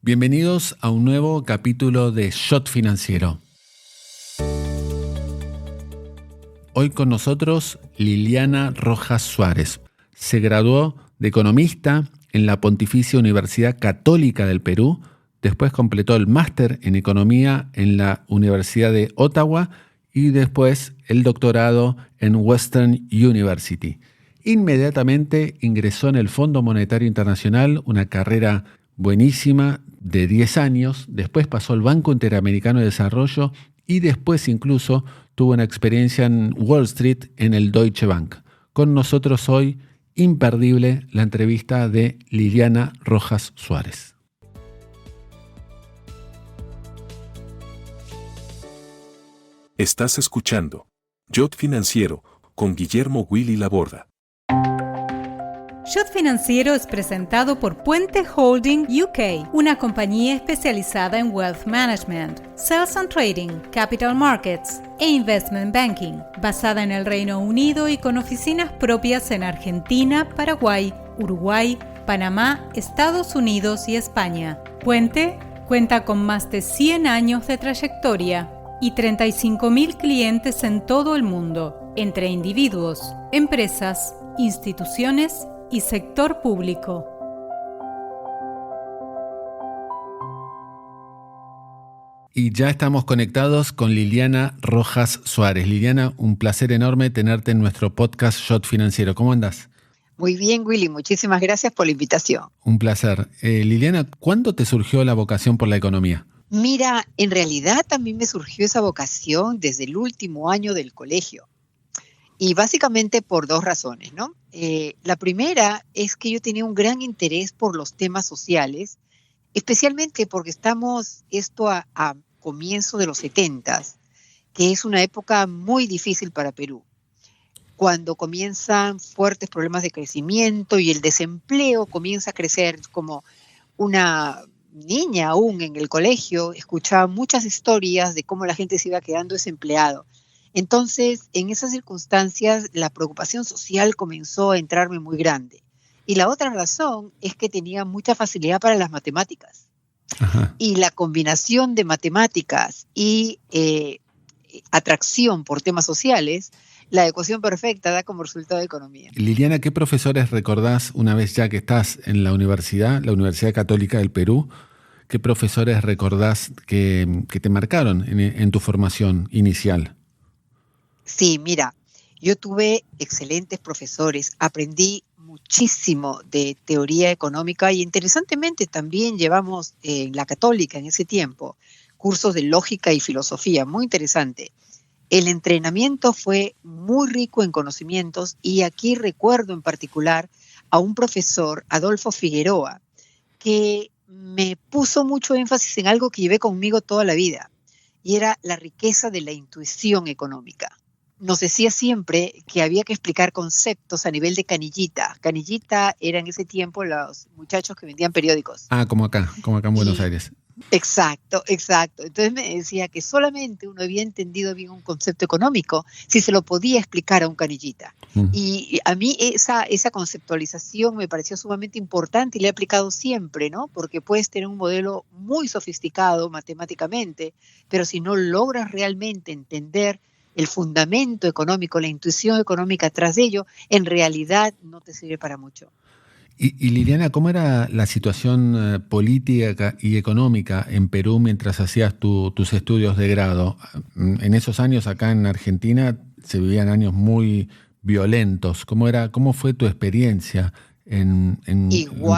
Bienvenidos a un nuevo capítulo de Shot Financiero. Hoy con nosotros Liliana Rojas Suárez. Se graduó de economista en la Pontificia Universidad Católica del Perú. Después completó el máster en economía en la Universidad de Ottawa y después el doctorado en Western University. Inmediatamente ingresó en el Fondo Monetario Internacional, una carrera buenísima de 10 años. Después pasó al Banco Interamericano de Desarrollo y después incluso tuvo una experiencia en Wall Street en el Deutsche Bank. Con nosotros hoy, imperdible, la entrevista de Liliana Rojas Suárez. Estás escuchando Shot Financiero con Guillermo Willy Laborda. Shot Financiero es presentado por Puente Holding UK, una compañía especializada en Wealth Management, Sales and Trading, Capital Markets e Investment Banking, basada en el Reino Unido y con oficinas propias en Argentina, Paraguay, Uruguay, Panamá, Estados Unidos y España. Puente cuenta con más de 100 años de trayectoria y 35.000 clientes en todo el mundo, entre individuos, empresas, instituciones y sector público. Y ya estamos conectados con Liliana Rojas Suárez. Liliana, un placer enorme tenerte en nuestro podcast Shot Financiero. ¿Cómo andás? Muy bien, Willy. Muchísimas gracias por la invitación. Un placer. Liliana, ¿cuándo te surgió la vocación por la economía? Mira, en realidad también me surgió esa vocación desde el último año del colegio. Y básicamente por dos razones, ¿no? La primera es que yo tenía un gran interés por los temas sociales, especialmente porque estamos a comienzo de los 70s, que es una época muy difícil para Perú, cuando comienzan fuertes problemas de crecimiento y el desempleo comienza a crecer. Como una niña aún en el colegio, escuchaba muchas historias de cómo la gente se iba quedando desempleado. Entonces, en esas circunstancias, la preocupación social comenzó a entrarme muy grande. Y la otra razón es que tenía mucha facilidad para las matemáticas. Ajá. Y la combinación de matemáticas y atracción por temas sociales, la ecuación perfecta da como resultado de economía. Liliana, ¿qué profesores recordás una vez ya que estás en la Universidad Católica del Perú? ¿Qué profesores recordás que te marcaron en tu formación inicial? Sí, mira, yo tuve excelentes profesores, aprendí muchísimo de teoría económica y interesantemente también llevamos en la Católica en ese tiempo cursos de lógica y filosofía, muy interesante. El entrenamiento fue muy rico en conocimientos y aquí recuerdo en particular a un profesor, Adolfo Figueroa, que me puso mucho énfasis en algo que llevé conmigo toda la vida y era la riqueza de la intuición económica. Nos decía siempre que había que explicar conceptos a nivel de canillita. Canillita era en ese tiempo los muchachos que vendían periódicos. Como acá en Buenos Aires. Exacto. Entonces me decía que solamente uno había entendido bien un concepto económico si se lo podía explicar a un canillita. Y a mí esa conceptualización me pareció sumamente importante y la he aplicado siempre, ¿no? Porque puedes tener un modelo muy sofisticado matemáticamente, pero si no logras realmente entender el fundamento económico, la intuición económica tras de ello, en realidad no te sirve para mucho. Y Liliana, ¿cómo era la situación política y económica en Perú mientras hacías tus estudios de grado? En esos años acá en Argentina se vivían años muy violentos. ¿Cómo fue tu experiencia en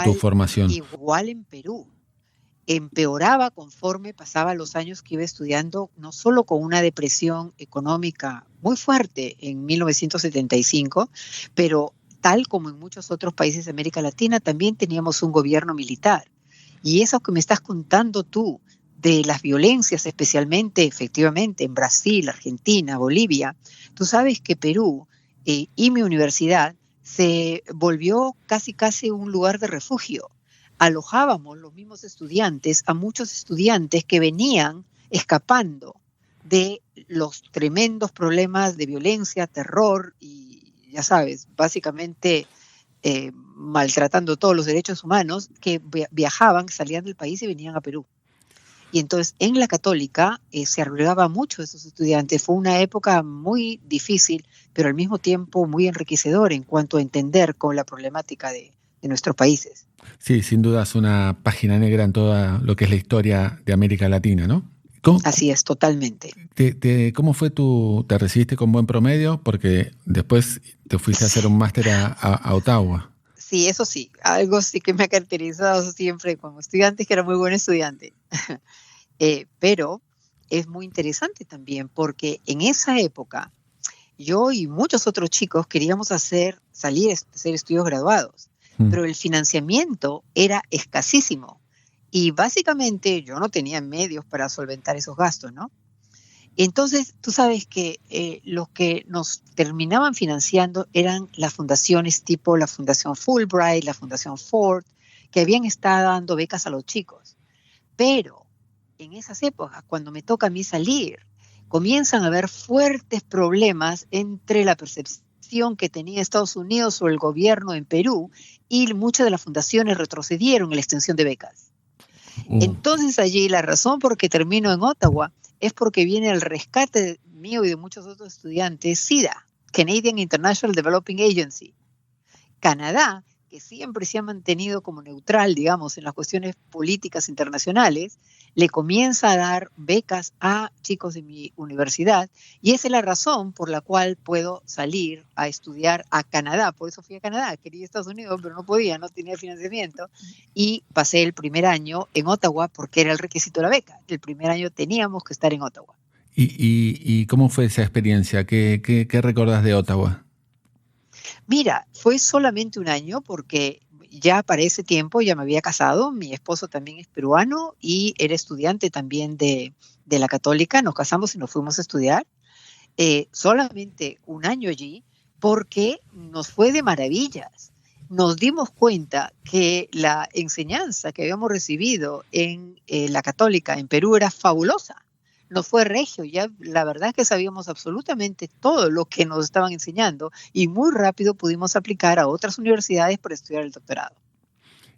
tu formación? Igual en Perú. Empeoraba conforme pasaba los años que iba estudiando, no solo con una depresión económica muy fuerte en 1975, pero tal como en muchos otros países de América Latina, también teníamos un gobierno militar. Y eso que me estás contando tú, de las violencias especialmente, efectivamente, en Brasil, Argentina, Bolivia, tú sabes que Perú y mi universidad se volvió casi un lugar de refugio. Alojábamos los mismos estudiantes a muchos estudiantes que venían escapando de los tremendos problemas de violencia, terror y, ya sabes, básicamente maltratando todos los derechos humanos, que viajaban, salían del país y venían a Perú. Y entonces en la Católica se arriesgaba mucho a esos estudiantes. Fue una época muy difícil, pero al mismo tiempo muy enriquecedora en cuanto a entender con la problemática de nuestros países. Sí, sin duda es una página negra en toda lo que es la historia de América Latina, ¿no? Así es, totalmente. ¿Cómo fue te recibiste con buen promedio? Porque después te fuiste a hacer un máster a Ottawa. Sí, eso sí, algo sí que me ha caracterizado siempre como estudiante, que era muy buen estudiante. Pero es muy interesante también porque en esa época yo y muchos otros chicos queríamos salir a hacer estudios graduados, pero el financiamiento era escasísimo y básicamente yo no tenía medios para solventar esos gastos, ¿no? Entonces, tú sabes que los que nos terminaban financiando eran las fundaciones tipo la Fundación Fulbright, la Fundación Ford, que habían estado dando becas a los chicos. Pero en esas épocas, cuando me toca a mí salir, comienzan a haber fuertes problemas entre la percepción que tenía Estados Unidos o el gobierno en Perú y muchas de las fundaciones retrocedieron en la extensión de becas. Entonces allí la razón por que termino en Ottawa es porque viene el rescate mío y de muchos otros estudiantes, CIDA, Canadian International Developing Agency. Canadá, que siempre se ha mantenido como neutral, digamos, en las cuestiones políticas internacionales, le comienza a dar becas a chicos de mi universidad y esa es la razón por la cual puedo salir a estudiar a Canadá. Por eso fui a Canadá, quería ir a Estados Unidos, pero no podía, no tenía financiamiento y pasé el primer año en Ottawa porque era el requisito de la beca. El primer año teníamos que estar en Ottawa. ¿Y cómo fue esa experiencia? ¿Qué recordás de Ottawa? Mira, fue solamente un año porque ya para ese tiempo ya me había casado, mi esposo también es peruano y era estudiante también de la Católica, nos casamos y nos fuimos a estudiar. Solamente un año allí porque nos fue de maravillas. Nos dimos cuenta que la enseñanza que habíamos recibido en la Católica en Perú era fabulosa. Nos fue regio, ya la verdad es que sabíamos absolutamente todo lo que nos estaban enseñando y muy rápido pudimos aplicar a otras universidades para estudiar el doctorado.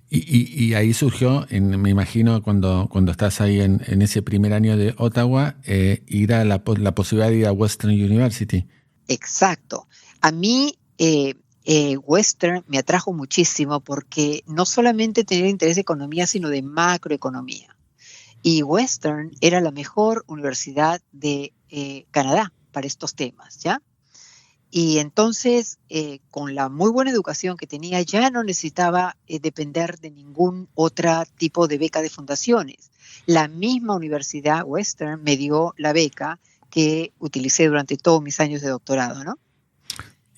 Y ahí surgió, me imagino, cuando estás ahí en ese primer año de Ottawa, ir a la posibilidad de ir a Western University. Exacto. A mí Western me atrajo muchísimo porque no solamente tenía interés de economía, sino de macroeconomía. Y Western era la mejor universidad de Canadá para estos temas, ¿ya? Y entonces, con la muy buena educación que tenía, ya no necesitaba depender de ningún otro tipo de beca de fundaciones. La misma universidad Western me dio la beca que utilicé durante todos mis años de doctorado, ¿no?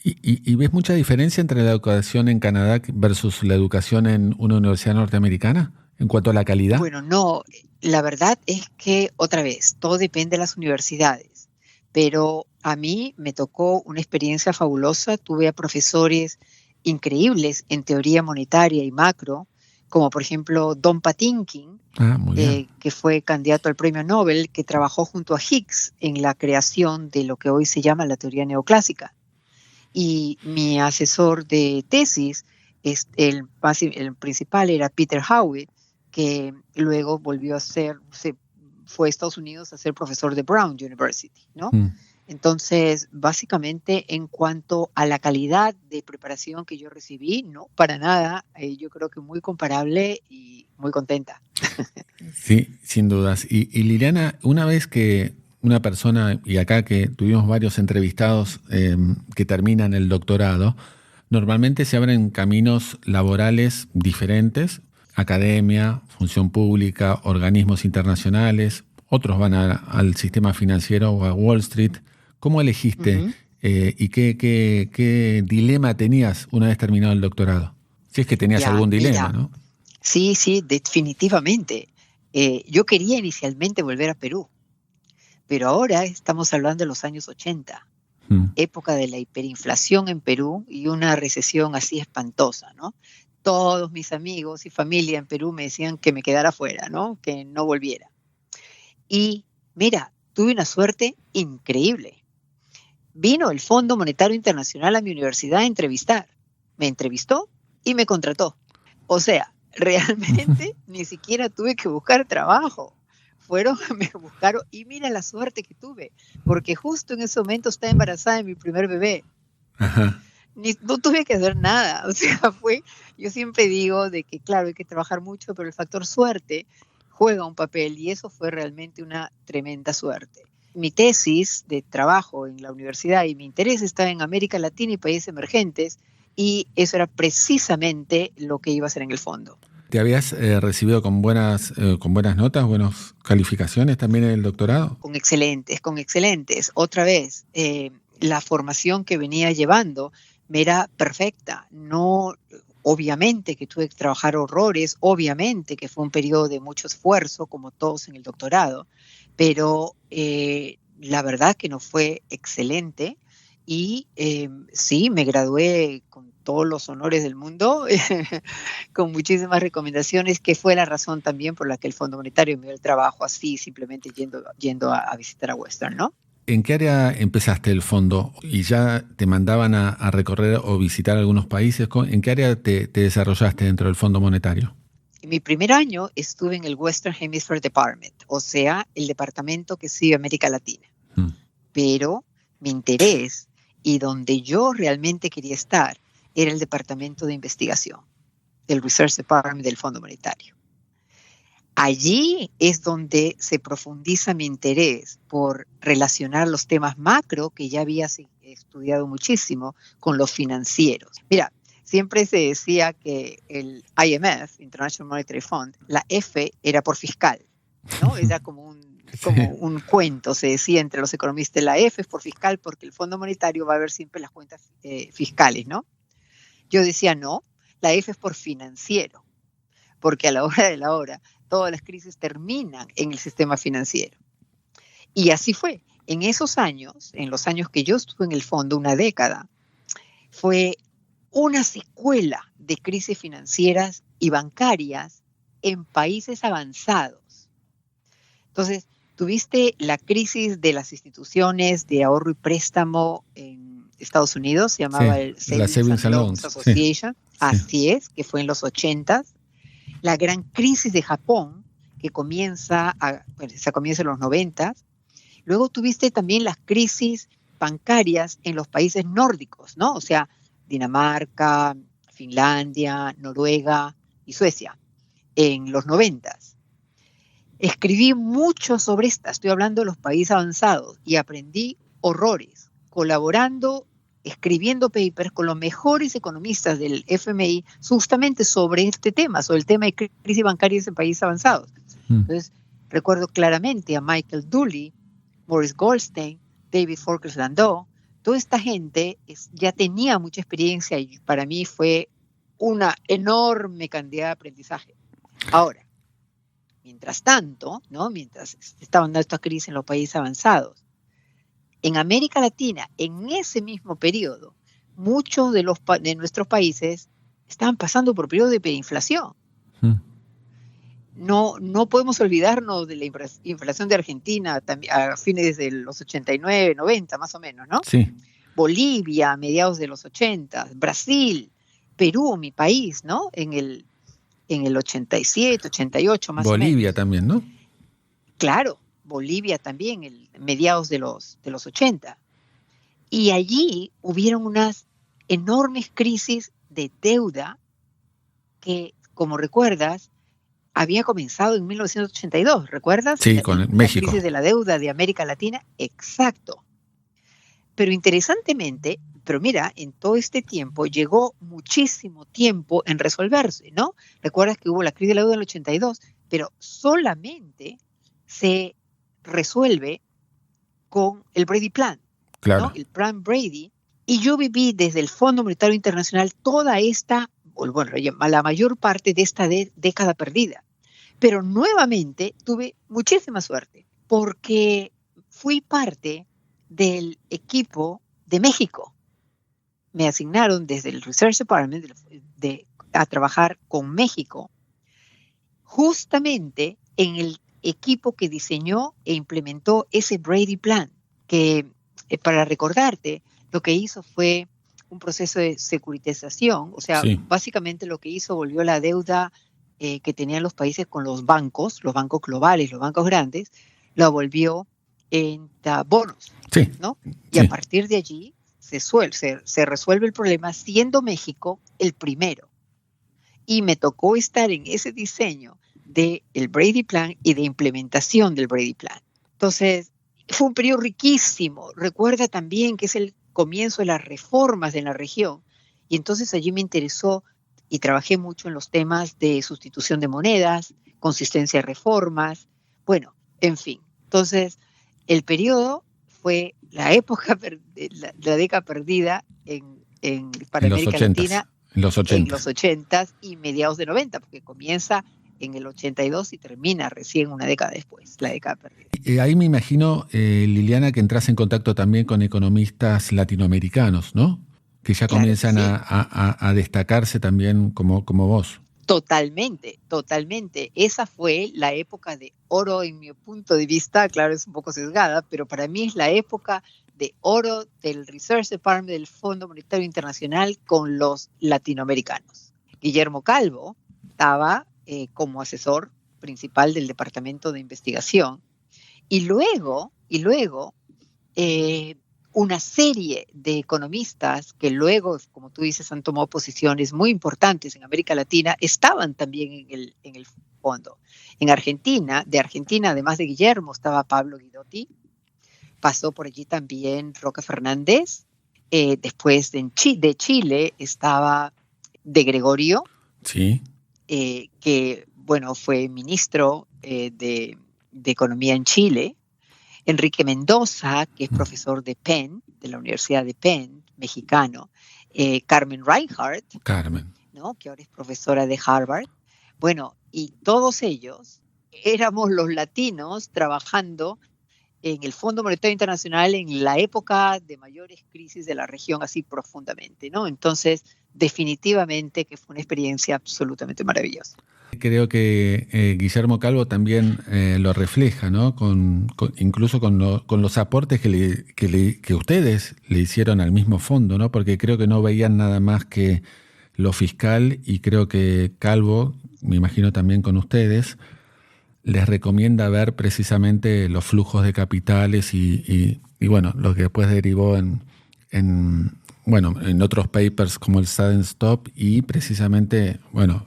¿Y ves mucha diferencia entre la educación en Canadá versus la educación en una universidad norteamericana en cuanto a la calidad? Bueno, no. La verdad es que, otra vez, todo depende de las universidades, pero a mí me tocó una experiencia fabulosa. Tuve a profesores increíbles en teoría monetaria y macro, como por ejemplo Don Patinkin, que fue candidato al premio Nobel, que trabajó junto a Higgs en la creación de lo que hoy se llama la teoría neoclásica. Y mi asesor de tesis, el principal era Peter Howitt, que luego fue a Estados Unidos a ser profesor de Brown University, ¿no? Entonces, básicamente, en cuanto a la calidad de preparación que yo recibí, no, para nada, yo creo que muy comparable y muy contenta. Sí, sin dudas. Y Liliana, una vez que una persona, y acá que tuvimos varios entrevistados que terminan el doctorado, normalmente se abren caminos laborales diferentes, academia, función pública, organismos internacionales, otros van al sistema financiero o a Wall Street. ¿Cómo elegiste y qué dilema tenías una vez terminado el doctorado? Si es que tenías algún dilema, ¿no? Sí, definitivamente. Yo quería inicialmente volver a Perú, pero ahora estamos hablando de los años 80, época de la hiperinflación en Perú y una recesión así espantosa, ¿no? Todos mis amigos y familia en Perú me decían que me quedara fuera, ¿no? Que no volviera. Y mira, tuve una suerte increíble. Vino el Fondo Monetario Internacional a mi universidad a entrevistar. Me entrevistó y me contrató. O sea, realmente ni siquiera tuve que buscar trabajo. Fueron, me buscaron y mira la suerte que tuve, porque justo en ese momento estaba embarazada de mi primer bebé. Ajá. No tuve que hacer nada, o sea, yo siempre digo de que claro, hay que trabajar mucho, pero el factor suerte juega un papel y eso fue realmente una tremenda suerte. Mi tesis de trabajo en la universidad y mi interés estaba en América Latina y países emergentes y eso era precisamente lo que iba a hacer en el fondo. ¿Te habías recibido con buenas notas, buenas calificaciones también en el doctorado? Con excelentes. Otra vez, la formación que venía llevando me era perfecta. No, obviamente que tuve que trabajar horrores, obviamente que fue un periodo de mucho esfuerzo, como todos en el doctorado, pero la verdad que no fue excelente y sí, me gradué con todos los honores del mundo, con muchísimas recomendaciones, que fue la razón también por la que el Fondo Monetario me dio el trabajo así, simplemente yendo a visitar a Western, ¿no? ¿En qué área empezaste el fondo? ¿Y ya te mandaban a recorrer o visitar algunos países? ¿En qué área te desarrollaste dentro del Fondo Monetario? En mi primer año estuve en el Western Hemisphere Department, o sea, el departamento que sigue América Latina. Pero mi interés y donde yo realmente quería estar era el departamento de investigación, el Research Department del Fondo Monetario. Allí es donde se profundiza mi interés por relacionar los temas macro, que ya había estudiado muchísimo, con los financieros. Mira, siempre se decía que el IMF, International Monetary Fund, la F era por fiscal, ¿no? Era como un cuento, se decía entre los economistas, la F es por fiscal porque el Fondo Monetario va a ver siempre las cuentas fiscales, ¿no? Yo decía, no, la F es por financiero, porque a la hora de la hora todas las crisis terminan en el sistema financiero. Y así fue. En esos años, en los años que yo estuve en el fondo, una década, fue una secuela de crisis financieras y bancarias en países avanzados. Entonces, tuviste la crisis de las instituciones de ahorro y préstamo en Estados Unidos, se llamaba el Savings and Loans Association, así es, que fue en los 80s. La gran crisis de Japón, que comienza en los 90s. Luego tuviste también las crisis bancarias en los países nórdicos, ¿no? O sea, Dinamarca, Finlandia, Noruega y Suecia, en los 90s. Escribí mucho sobre esta, estoy hablando de los países avanzados, y aprendí horrores, colaborando, escribiendo papers con los mejores economistas del FMI justamente sobre este tema, sobre el tema de crisis bancarias en países avanzados. Entonces, recuerdo claramente a Michael Dooley, Maurice Goldstein, David Forkers-Landau, toda esta gente ya tenía mucha experiencia y para mí fue una enorme cantidad de aprendizaje. Ahora, mientras tanto, ¿no? Mientras estaban dando estas crisis en los países avanzados, en América Latina, en ese mismo periodo, muchos de nuestros países estaban pasando por periodos de hiperinflación. No podemos olvidarnos de la inflación de Argentina a fines de los 89, 90 más o menos, ¿no? Sí. Bolivia a mediados de los 80, Brasil, Perú, mi país, ¿no? En el 87, 88 más o menos. Bolivia también, ¿no? Claro. Bolivia también, mediados de los 80. Y allí hubieron unas enormes crisis de deuda que, como recuerdas, había comenzado en 1982, ¿recuerdas? Sí, con México. La crisis de la deuda de América Latina, exacto. Pero interesantemente, mira, en todo este tiempo llegó muchísimo tiempo en resolverse, ¿no? Recuerdas que hubo la crisis de la deuda en el 82, pero solamente se resuelve con el Brady Plan, claro, ¿no? El Plan Brady. Y yo viví desde el Fondo Monetario Internacional toda esta, bueno, la mayor parte de esta década perdida. Pero nuevamente tuve muchísima suerte porque fui parte del equipo de México. Me asignaron desde el Research Department a trabajar con México, justamente en el equipo que diseñó e implementó ese Brady Plan, que para recordarte, lo que hizo fue proceso de securitización, o sea, Sí. básicamente lo que hizo, volvió la deuda que tenían los países con los bancos globales, los bancos grandes, la volvió en bonos, Sí, ¿no? Y sí. a partir de allí se resuelve el problema, siendo México el primero. Y me tocó estar en ese diseño del Brady Plan y de implementación del Brady Plan. Entonces, fue un periodo riquísimo. Recuerda también que es el comienzo de las reformas en la región. Y entonces allí me interesó y trabajé mucho en los temas de sustitución de monedas, consistencia de reformas, bueno, en fin. Entonces, el periodo fue la época, la década perdida para En los América 80s. Latina En los 80s. en los 80s y mediados de 90, porque comienza en el 82 y termina recién una década después, la década perdida. Ahí me imagino, Liliana, que entras en contacto también con economistas latinoamericanos, ¿no? Que ya Claro que comienzan sí. a destacarse también como vos. Totalmente, totalmente. Esa fue la época de oro en mi punto de vista, claro, es un poco sesgada, pero para mí es la época de oro del Research Department del Fondo Monetario Internacional con los latinoamericanos. Guillermo Calvo estaba como asesor principal del Departamento de Investigación y luego una serie de economistas que luego, como tú dices, han tomado posiciones muy importantes en América Latina, estaban también en el fondo. En Argentina, además de Guillermo, estaba Pablo Guidotti, pasó por allí también Roque Fernández, después de Chile estaba De Gregorio, Sí. que bueno, fue ministro de Economía en Chile. Enrique Mendoza, que es profesor de Penn, de la Universidad de Penn, mexicano. Carmen Reinhardt, Carmen. ¿no? Que ahora es profesora de Harvard. Bueno, y todos ellos éramos los latinos trabajando en el Fondo Monetario Internacional en la época de mayores crisis de la región, así profundamente, ¿no? Entonces, definitivamente que fue una experiencia absolutamente maravillosa. Creo que Guillermo Calvo también lo refleja, ¿no? Incluso con los aportes que ustedes le hicieron al mismo fondo, ¿no? Porque creo que no veían nada más que lo fiscal y creo que Calvo, me imagino también con ustedes, les recomienda ver precisamente los flujos de capitales y bueno, lo que después derivó en otros papers como el Sudden Stop y precisamente, bueno,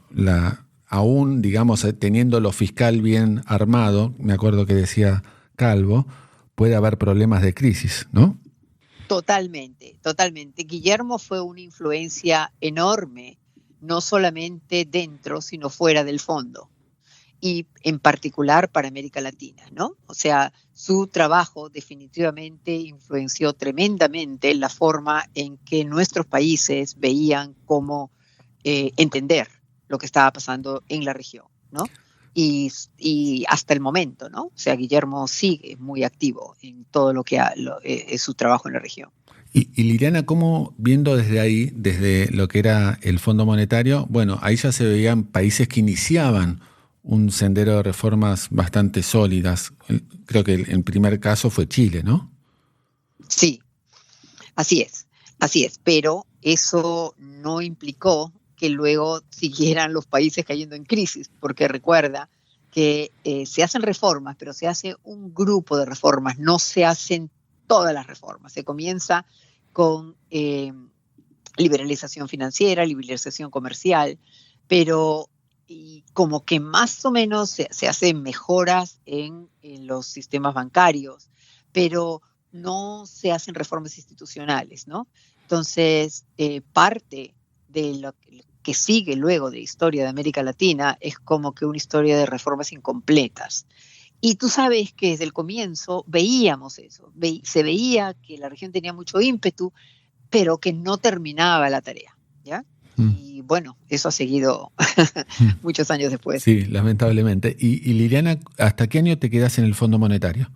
aún, digamos, teniendo lo fiscal bien armado, me acuerdo que decía Calvo, puede haber problemas de crisis, ¿no? Totalmente, totalmente. Guillermo fue una influencia enorme, no solamente dentro, sino fuera del fondo, y en particular para América Latina, ¿no? O sea, su trabajo definitivamente influenció tremendamente la forma en que nuestros países veían cómo entender lo que estaba pasando en la región, ¿no? Y hasta el momento, ¿no? O sea, Guillermo sigue muy activo en todo lo que es su trabajo en la región. Y Liliana, ¿cómo viendo desde ahí, desde lo que era el Fondo Monetario, bueno, ahí ya se veían países que iniciaban un sendero de reformas bastante sólidas? Creo que el primer caso fue Chile, ¿no? Sí, así es, pero eso no implicó que luego siguieran los países cayendo en crisis, porque recuerda que se hacen reformas, pero se hace un grupo de reformas, no se hacen todas las reformas. Se comienza con liberalización financiera, liberalización comercial, pero y como que más o menos se hacen mejoras en los sistemas bancarios, pero no se hacen reformas institucionales, ¿no? Entonces, parte de lo que sigue luego de historia de América Latina es como que una historia de reformas incompletas. Y tú sabes que desde el comienzo veíamos eso, se veía que la región tenía mucho ímpetu, pero que no terminaba la tarea, ¿ya? Y bueno, eso ha seguido muchos años después. Sí, lamentablemente. Y Liliana, ¿hasta qué año te quedas en el Fondo Monetario?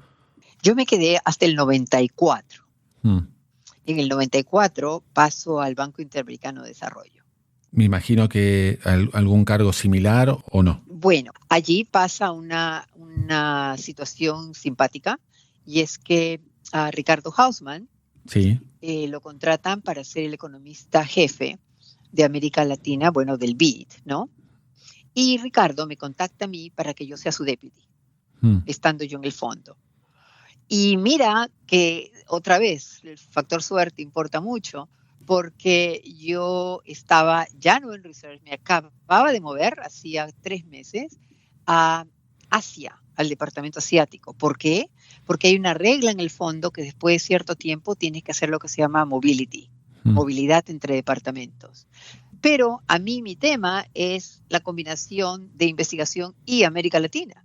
Yo me quedé hasta el 94. En el 94 paso al Banco Interamericano de Desarrollo. Me imagino que algún cargo similar o no. Bueno, allí pasa una situación simpática y es que Ricardo Hausmann sí. lo contratan para ser el economista jefe de América Latina, bueno, del BID, ¿no? Y Ricardo me contacta a mí para que yo sea su deputy, estando yo en el fondo. Y mira que otra vez el factor suerte importa mucho, porque yo estaba ya no en research, me acababa de mover hacía 3 meses a Asia, al departamento asiático. ¿Por qué? Porque hay una regla en el fondo que después de cierto tiempo tienes que hacer lo que se llama mobility, movilidad entre departamentos. Pero a mí mi tema es la combinación de investigación y América Latina.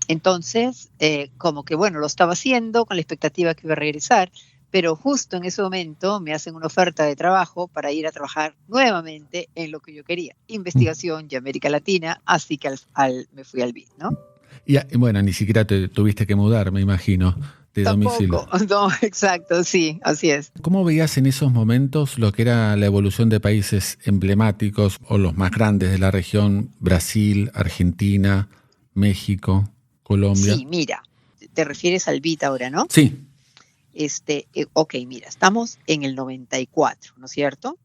Entonces, como que bueno, lo estaba haciendo con la expectativa que iba a regresar, pero justo en ese momento me hacen una oferta de trabajo para ir a trabajar nuevamente en lo que yo quería, investigación y América Latina, así que me fui al BID, ¿no? Y bueno, ni siquiera te tuviste que mudar, me imagino, de domicilio. No, exacto, sí, así es. ¿Cómo veías en esos momentos lo que era la evolución de países emblemáticos o los más grandes de la región, Brasil, Argentina, México, Colombia? Sí, mira, te refieres al BID ahora, ¿no? Sí. Ok, mira, estamos en el 94, ¿no es cierto?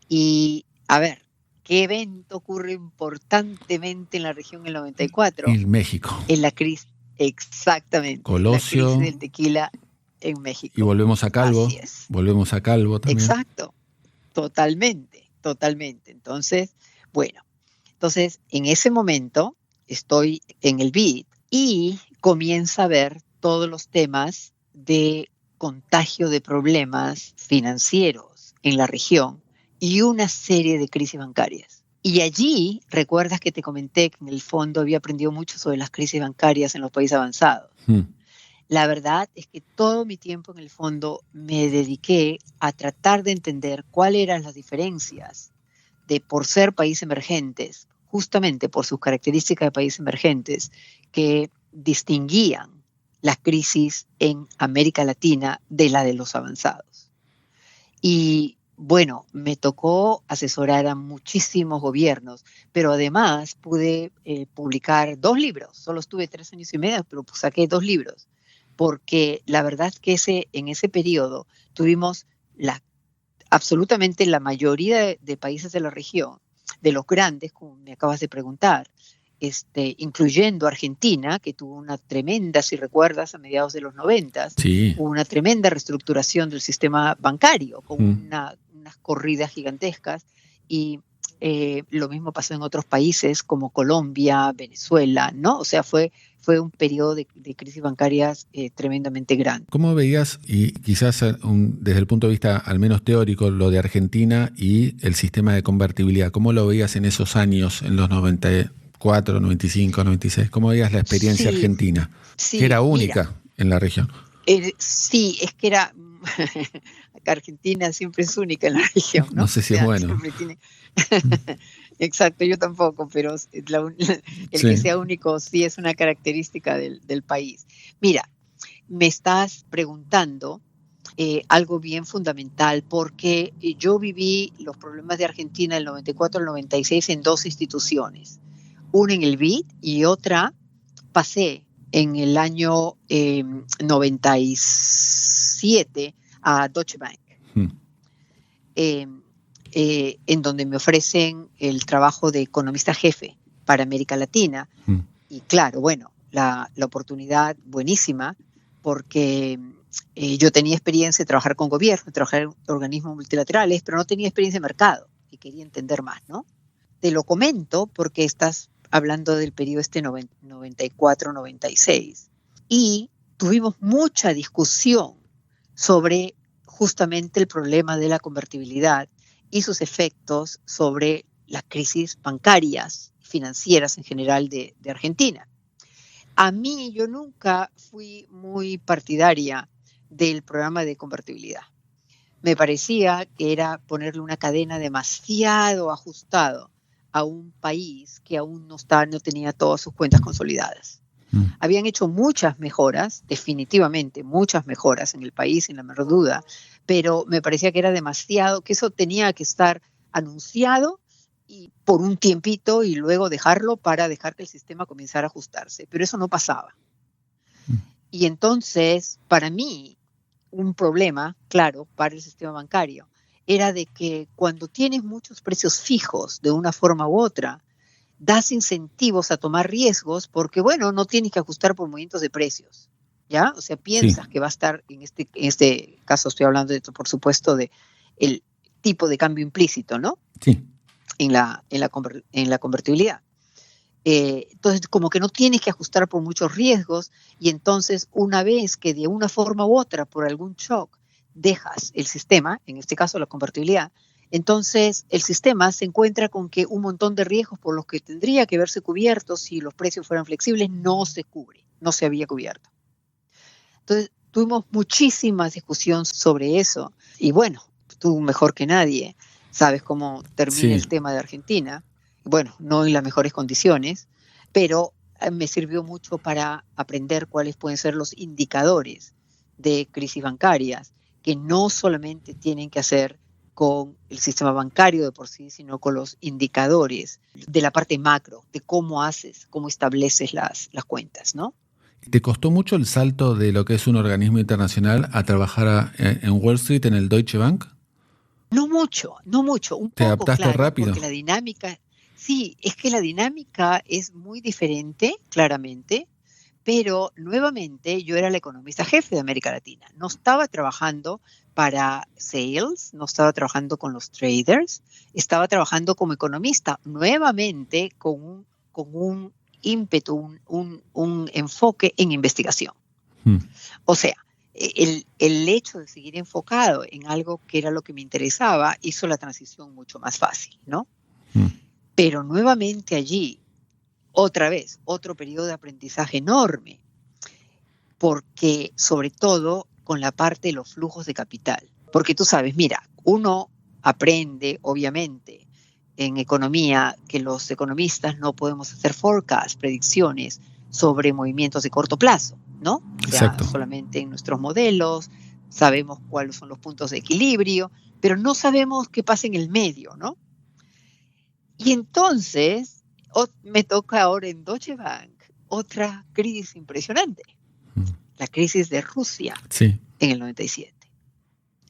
Y, a ver, ¿qué evento ocurre importantemente en la región en el 94? En México. En la crisis, exactamente. Colosio. La crisis del tequila en México. Y volvemos a Calvo. Así es. Volvemos a Calvo también. Exacto, totalmente. Entonces, bueno, en ese momento estoy en el BID y comienza a ver todos los temas de contagio de problemas financieros en la región y una serie de crisis bancarias. Y allí, recuerdas que te comenté que en el fondo había aprendido mucho sobre las crisis bancarias en los países avanzados. La verdad es que todo mi tiempo en el fondo me dediqué a tratar de entender cuáles eran las diferencias por ser países emergentes, justamente por sus características de países emergentes, que distinguían la crisis en América Latina de la de los avanzados. Y bueno, me tocó asesorar a muchísimos gobiernos, pero además pude publicar 2 libros. Solo estuve 3 años y medio, pero saqué 2 libros, porque la verdad que en ese periodo tuvimos absolutamente la mayoría de países de la región, de los grandes, como me acabas de preguntar, incluyendo Argentina, que tuvo una tremenda, si recuerdas, a mediados de los 90, sí, hubo una tremenda reestructuración del sistema bancario, con unas corridas gigantescas, y lo mismo pasó en otros países como Colombia, Venezuela, ¿no? O sea, fue un periodo de crisis bancarias tremendamente grande. ¿Cómo veías, y quizás desde el punto de vista al menos teórico, lo de Argentina y el sistema de convertibilidad? ¿Cómo lo veías en esos años, en los 94, 95, 96? ¿Cómo veías la experiencia argentina? Sí, que era única en la región. Sí, es que era... Argentina siempre es única en la región, ¿no? No sé si es bueno. Exacto, yo tampoco, pero que sea único sí es una característica del país. Mira, me estás preguntando algo bien fundamental, porque yo viví los problemas de Argentina del 94 al 96 en 2 instituciones. Una en el BID y otra pasé en el año 97 a Deutsche Bank, en donde me ofrecen el trabajo de economista jefe para América Latina. Y claro, bueno, la oportunidad buenísima, porque yo tenía experiencia de trabajar con gobierno, de trabajar en organismos multilaterales, pero no tenía experiencia de mercado y quería entender más, ¿no? Te lo comento porque estás hablando del periodo 94-96 y tuvimos mucha discusión sobre justamente el problema de la convertibilidad y sus efectos sobre las crisis bancarias, financieras en general de Argentina. A mí, yo nunca fui muy partidaria del programa de convertibilidad. Me parecía que era ponerle una cadena demasiado ajustado a un país que aún no tenía todas sus cuentas consolidadas. Habían hecho muchas mejoras, definitivamente muchas mejoras en el país, sin la menor duda, pero me parecía que era demasiado, que eso tenía que estar anunciado y por un tiempito y luego dejarlo para dejar que el sistema comenzara a ajustarse, pero eso no pasaba. Y entonces, para mí, un problema, claro, para el sistema bancario. Era de que cuando tienes muchos precios fijos de una forma u otra, das incentivos a tomar riesgos porque, bueno, no tienes que ajustar por movimientos de precios, ¿ya? O sea, piensas que va a estar, en este caso estoy hablando, por supuesto, de el tipo de cambio implícito, ¿no? Sí. En la convertibilidad. Entonces, como que no tienes que ajustar por muchos riesgos y entonces una vez que de una forma u otra, por algún shock, dejas el sistema, en este caso la convertibilidad, entonces el sistema se encuentra con que un montón de riesgos por los que tendría que verse cubiertos si los precios fueran flexibles no se cubre, no se había cubierto. Entonces tuvimos muchísimas discusiones sobre eso y bueno, tú mejor que nadie sabes cómo termina el tema de Argentina. Bueno, no en las mejores condiciones, pero me sirvió mucho para aprender cuáles pueden ser los indicadores de crisis bancarias, que no solamente tienen que hacer con el sistema bancario de por sí, sino con los indicadores de la parte macro, de cómo estableces las cuentas, ¿no? ¿Te costó mucho el salto de lo que es un organismo internacional a trabajar en Wall Street, en el Deutsche Bank? No mucho, un ¿Te poco, adaptaste claro, rápido? porque la dinámica, sí, es que la dinámica es muy diferente, claramente, pero nuevamente yo era la economista jefe de América Latina. No estaba trabajando para sales, no estaba trabajando con los traders, estaba trabajando como economista, nuevamente con un ímpetu, un enfoque en investigación. O sea, el hecho de seguir enfocado en algo que era lo que me interesaba hizo la transición mucho más fácil, ¿no? Pero nuevamente allí, otra vez, otro periodo de aprendizaje enorme, porque sobre todo con la parte de los flujos de capital. Porque tú sabes, mira, uno aprende, obviamente, en economía que los economistas no podemos hacer forecasts, predicciones sobre movimientos de corto plazo, ¿no? O sea, Exacto. solamente en nuestros modelos sabemos cuáles son los puntos de equilibrio, pero no sabemos qué pasa en el medio, ¿no? Y entonces me toca ahora en Deutsche Bank otra crisis impresionante, la crisis de Rusia en el 97.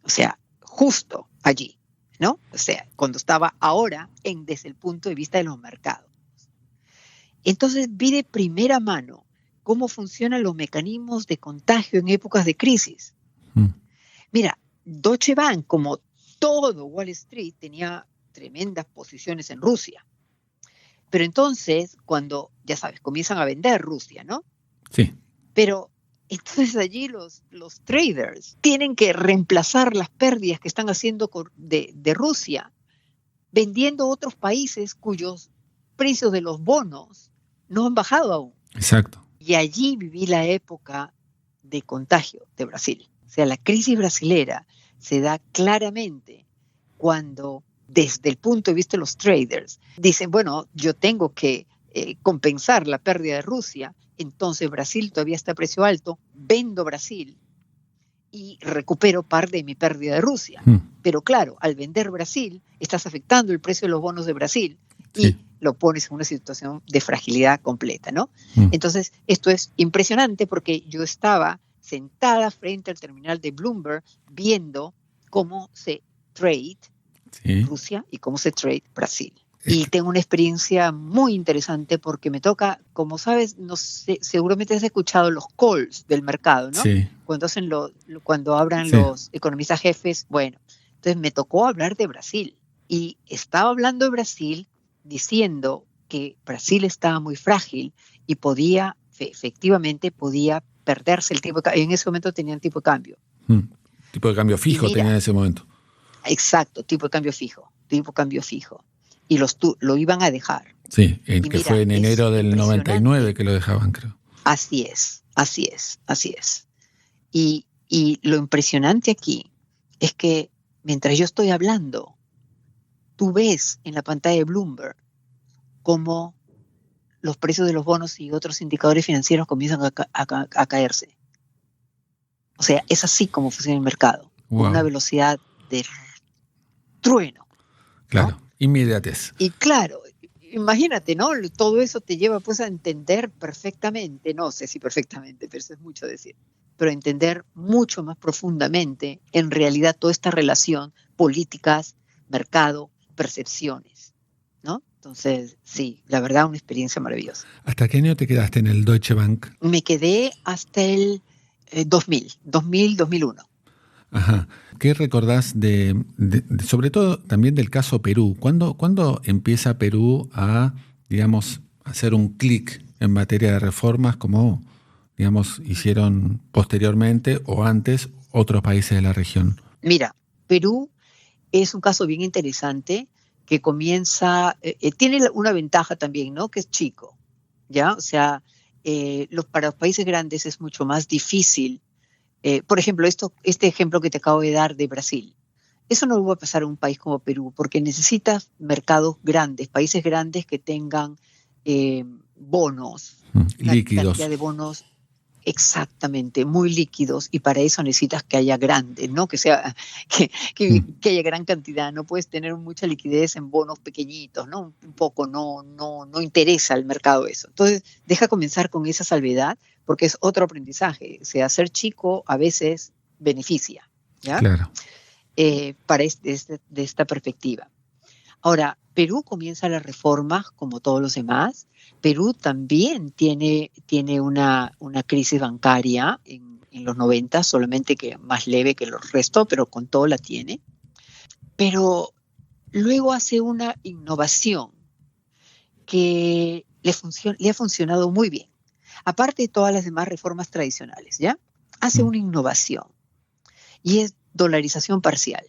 O sea, justo allí, ¿no? O sea, cuando estaba ahora desde el punto de vista de los mercados. Entonces vi de primera mano cómo funcionan los mecanismos de contagio en épocas de crisis. Mira, Deutsche Bank, como todo Wall Street, tenía tremendas posiciones en Rusia. Pero entonces, cuando, ya sabes, comienzan a vender Rusia, ¿no? Sí. Pero entonces allí los traders tienen que reemplazar las pérdidas que están haciendo de Rusia, vendiendo otros países cuyos precios de los bonos no han bajado aún. Exacto. Y allí viví la época de contagio de Brasil. O sea, la crisis brasilera se da claramente cuando, desde el punto de vista de los traders, dicen, bueno, yo tengo que compensar la pérdida de Rusia, entonces Brasil todavía está a precio alto, vendo Brasil y recupero parte de mi pérdida de Rusia. Pero claro, al vender Brasil, estás afectando el precio de los bonos de Brasil y lo pones en una situación de fragilidad completa, ¿no? Entonces, esto es impresionante porque yo estaba sentada frente al terminal de Bloomberg viendo cómo se trade Rusia y cómo se trade Brasil. Y tengo una experiencia muy interesante porque me toca, como sabes, no sé, seguramente has escuchado los calls del mercado, ¿no? Sí. Cuando hablan los economistas jefes, bueno, entonces me tocó hablar de Brasil. Y estaba hablando de Brasil diciendo que Brasil estaba muy frágil y efectivamente podía perderse el tipo de cambio. En ese momento tenían tipo de cambio. Tipo de cambio fijo tenía en ese momento. Exacto, tipo de cambio fijo. Y lo iban a dejar. Sí, fue en enero del 99 que lo dejaban, creo. Así es. Y lo impresionante aquí es que mientras yo estoy hablando, tú ves en la pantalla de Bloomberg cómo los precios de los bonos y otros indicadores financieros comienzan a caerse. O sea, es así como funciona el mercado, con una velocidad de trueno. Claro, ¿no? Inmediatez. Y claro, imagínate, ¿no? Todo eso te lleva pues a entender perfectamente, no sé si perfectamente, pero eso es mucho decir, pero entender mucho más profundamente en realidad toda esta relación, políticas, mercado, percepciones, ¿no? Entonces, sí, la verdad, una experiencia maravillosa. ¿Hasta qué año te quedaste en el Deutsche Bank? Me quedé hasta el 2001. Ajá. ¿Qué recordás sobre todo también del caso Perú? ¿Cuándo empieza Perú a, digamos, hacer un clic en materia de reformas como, digamos, hicieron posteriormente o antes otros países de la región? Mira, Perú es un caso bien interesante que comienza, tiene una ventaja también, ¿no? Que es chico, ¿ya? O sea, para los países grandes es mucho más difícil. Por ejemplo, este ejemplo que te acabo de dar de Brasil. Eso no va a pasar en un país como Perú, porque necesitas mercados grandes, países grandes que tengan bonos, líquidos. Una cantidad de bonos exactamente, muy líquidos, y para eso necesitas que haya grandes, ¿no? Que haya gran cantidad. No puedes tener mucha liquidez en bonos pequeñitos, ¿no? Un poco no interesa al mercado eso. Entonces, deja comenzar con esa salvedad, porque es otro aprendizaje. O sea, ser chico a veces beneficia, ¿ya? Claro. De esta perspectiva. Ahora, Perú comienza las reformas como todos los demás. Perú también tiene una crisis bancaria en los 90, solamente que más leve que los restos, pero con todo la tiene. Pero luego hace una innovación que le ha funcionado muy bien. Aparte de todas las demás reformas tradicionales, ¿ya? Hace una innovación y es dolarización parcial.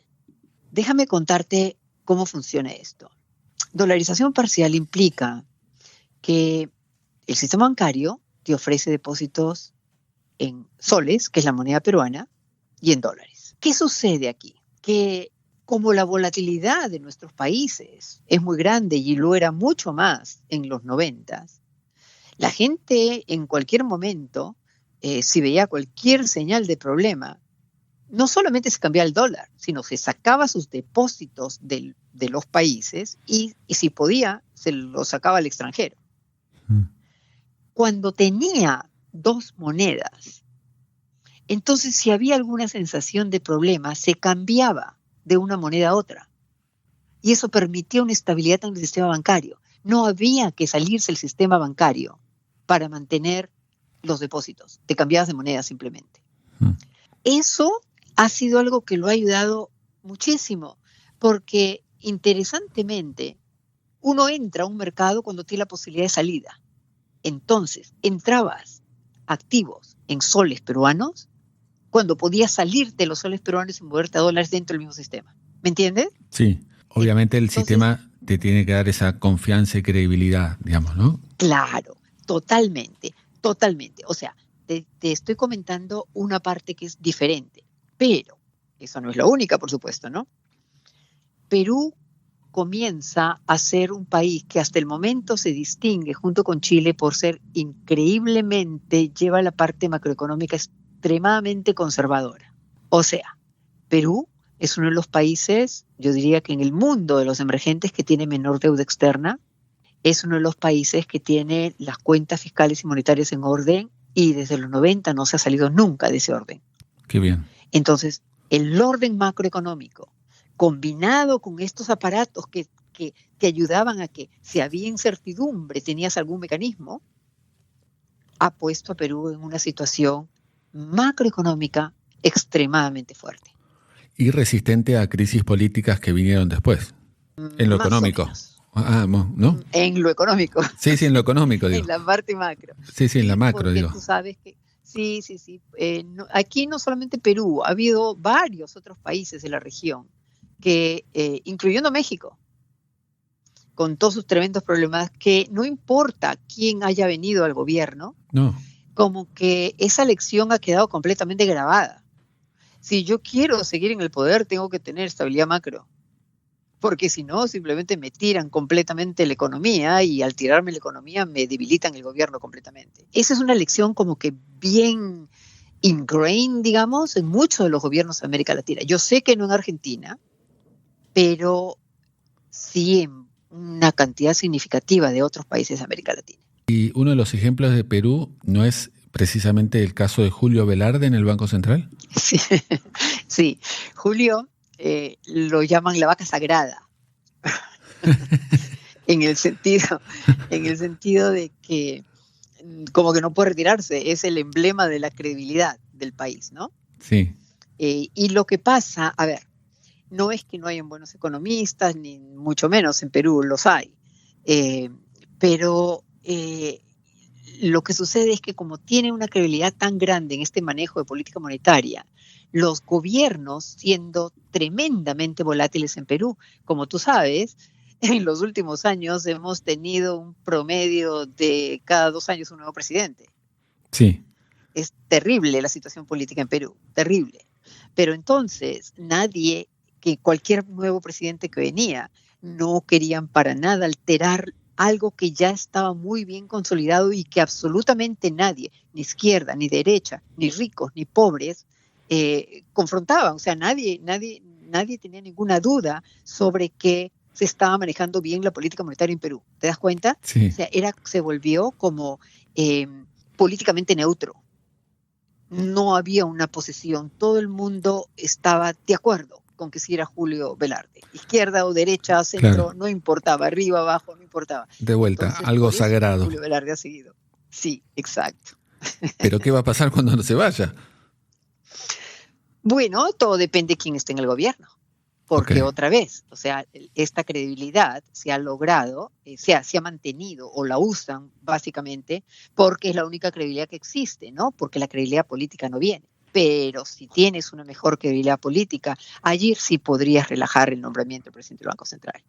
Déjame contarte cómo funciona esto. Dolarización parcial implica que el sistema bancario te ofrece depósitos en soles, que es la moneda peruana, y en dólares. ¿Qué sucede aquí? Que como la volatilidad de nuestros países es muy grande y lo era mucho más en los 90, la gente en cualquier momento, si veía cualquier señal de problema, no solamente se cambiaba el dólar, sino se sacaba sus depósitos de los países y si podía, se los sacaba al extranjero. Cuando tenía dos monedas, entonces si había alguna sensación de problema, se cambiaba de una moneda a otra. Y eso permitía una estabilidad en el sistema bancario. No había que salirse del sistema bancario para mantener los depósitos. Te cambiabas de moneda simplemente. Eso ha sido algo que lo ha ayudado muchísimo, porque interesantemente uno entra a un mercado cuando tiene la posibilidad de salida. Entonces, entrabas activos en soles peruanos cuando podías salir de los soles peruanos y moverte a dólares dentro del mismo sistema. ¿Me entiendes? Sí, obviamente el sistema te tiene que dar esa confianza y credibilidad, digamos, ¿no? Claro, totalmente. O sea, te estoy comentando una parte que es diferente, pero eso no es la única, por supuesto, ¿no? Perú comienza a ser un país que hasta el momento se distingue junto con Chile por ser increíblemente, lleva la parte macroeconómica extremadamente conservadora. O sea, Perú es uno de los países, yo diría que en el mundo de los emergentes, que tiene menor deuda externa, es uno de los países que tiene las cuentas fiscales y monetarias en orden y desde los 90 no se ha salido nunca de ese orden. Qué bien. Entonces, el orden macroeconómico combinado con estos aparatos que te ayudaban a que si había incertidumbre tenías algún mecanismo, ha puesto a Perú en una situación macroeconómica extremadamente fuerte. Y resistente a crisis políticas que vinieron después, en lo Más económico. ¿No? En lo económico. Sí, en lo económico, digo. En la parte macro. Sí, en la macro, porque digo. Tú sabes que sí. Aquí no solamente Perú, ha habido varios otros países de la región que, incluyendo México, con todos sus tremendos problemas, que no importa quién haya venido al gobierno, no, como que esa lección ha quedado completamente grabada. Si yo quiero seguir en el poder, tengo que tener estabilidad macro, porque si no, simplemente me tiran completamente la economía y al tirarme la economía me debilitan el gobierno completamente. Esa es una lección como que bien ingrained, digamos, en muchos de los gobiernos de América Latina. Yo sé que no en Argentina, pero sí en una cantidad significativa de otros países de América Latina. Y uno de los ejemplos de Perú no es precisamente el caso de Julio Velarde en el Banco Central? Sí, sí. Julio lo llaman la vaca sagrada, en el sentido de que como que no puede retirarse, es el emblema de la credibilidad del país, ¿no? Sí. Y lo que pasa, a ver, no es que no hayan buenos economistas, ni mucho menos en Perú los hay, pero lo que sucede es que como tiene una credibilidad tan grande en este manejo de política monetaria, los gobiernos, siendo tremendamente volátiles en Perú, como tú sabes, en los últimos años hemos tenido un promedio de cada 2 años un nuevo presidente. Sí. Es terrible la situación política en Perú, terrible. Pero entonces cualquier nuevo presidente que venía, no querían para nada alterar algo que ya estaba muy bien consolidado y que absolutamente nadie, ni izquierda, ni derecha, ni ricos, ni pobres, confrontaban. O sea, nadie tenía ninguna duda sobre que se estaba manejando bien la política monetaria en Perú. ¿Te das cuenta? Sí. O sea, se volvió como políticamente neutro. No había una posición. Todo el mundo estaba de acuerdo con que si era Julio Velarde. Izquierda o derecha, centro, claro. No importaba. Arriba, abajo, no importaba. De vuelta, entonces, algo sagrado. Julio Velarde ha seguido. Sí, exacto. ¿Pero qué va a pasar cuando no se vaya? Bueno, todo depende de quién esté en el gobierno. Porque otra vez, o sea, esta credibilidad se ha logrado, se ha mantenido o la usan básicamente porque es la única credibilidad que existe, ¿no? Porque la credibilidad política no viene. Pero si tienes una mejor credibilidad política, allí sí podrías relajar el nombramiento del presidente del Banco Central.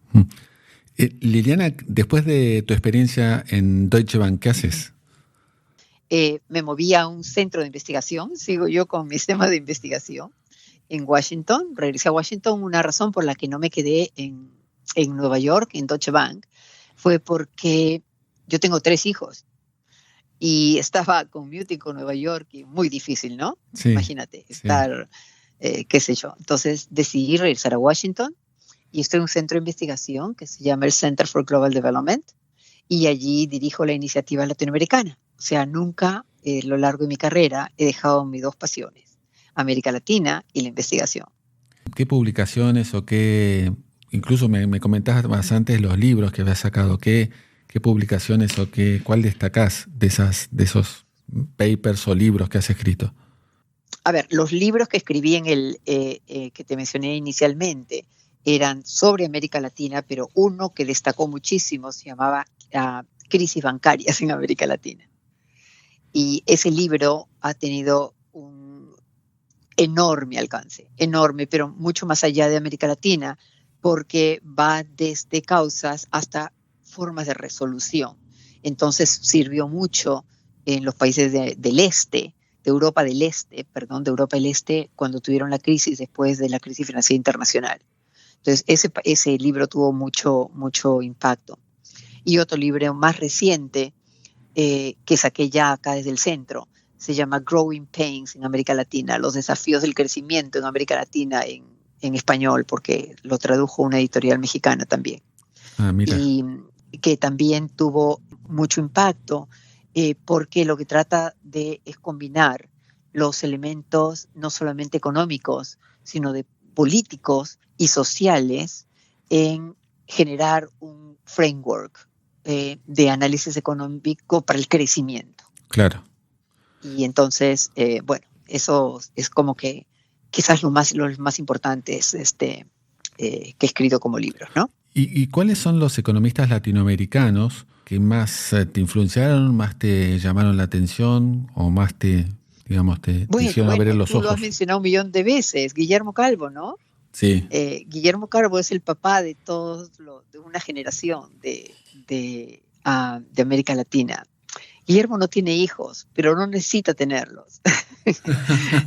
Liliana, después de tu experiencia en Deutsche Bank, ¿qué haces? Me moví a un centro de investigación, sigo yo con mi tema de investigación. En Washington, regresé a Washington. Una razón por la que no me quedé en Nueva York, en Deutsche Bank, fue porque yo tengo 3 hijos y estaba commuting con Nueva York y muy difícil, ¿no? Sí, imagínate, estar, qué sé yo. Entonces decidí regresar a Washington y estoy en un centro de investigación que se llama el Center for Global Development y allí dirijo la iniciativa latinoamericana. O sea, nunca a lo largo de mi carrera he dejado mis 2 pasiones. América Latina y la investigación. ¿Qué publicaciones o qué, incluso me comentabas antes los libros que habías sacado, qué publicaciones o cuál destacás de esos papers o libros que has escrito? A ver, los libros que escribí en el que te mencioné inicialmente eran sobre América Latina, pero uno que destacó muchísimo se llamaba Crisis bancarias en América Latina. Y ese libro ha tenido un enorme alcance, enorme, pero mucho más allá de América Latina, porque va desde causas hasta formas de resolución. Entonces sirvió mucho en los países del este, de Europa del Este, cuando tuvieron la crisis después de la crisis financiera internacional. Entonces ese libro tuvo mucho impacto. Y otro libro más reciente que saqué ya acá desde el centro, se llama Growing Pains en América Latina, los desafíos del crecimiento en América Latina en español, porque lo tradujo una editorial mexicana también. Mira. Y que también tuvo mucho impacto porque lo que trata de es combinar los elementos no solamente económicos, sino de políticos y sociales en generar un framework de análisis económico para el crecimiento. Claro. Y entonces, bueno, eso es como que quizás los más importantes que he escrito como libros, ¿no? ¿Y cuáles son los economistas latinoamericanos que más te influenciaron, más te llamaron la atención o más te hicieron abrir los ojos? Tú lo has mencionado 1.000.000 de veces, Guillermo Calvo, ¿no? Sí. Guillermo Calvo es el papá de de una generación de América Latina. Guillermo no tiene hijos, pero no necesita tenerlos.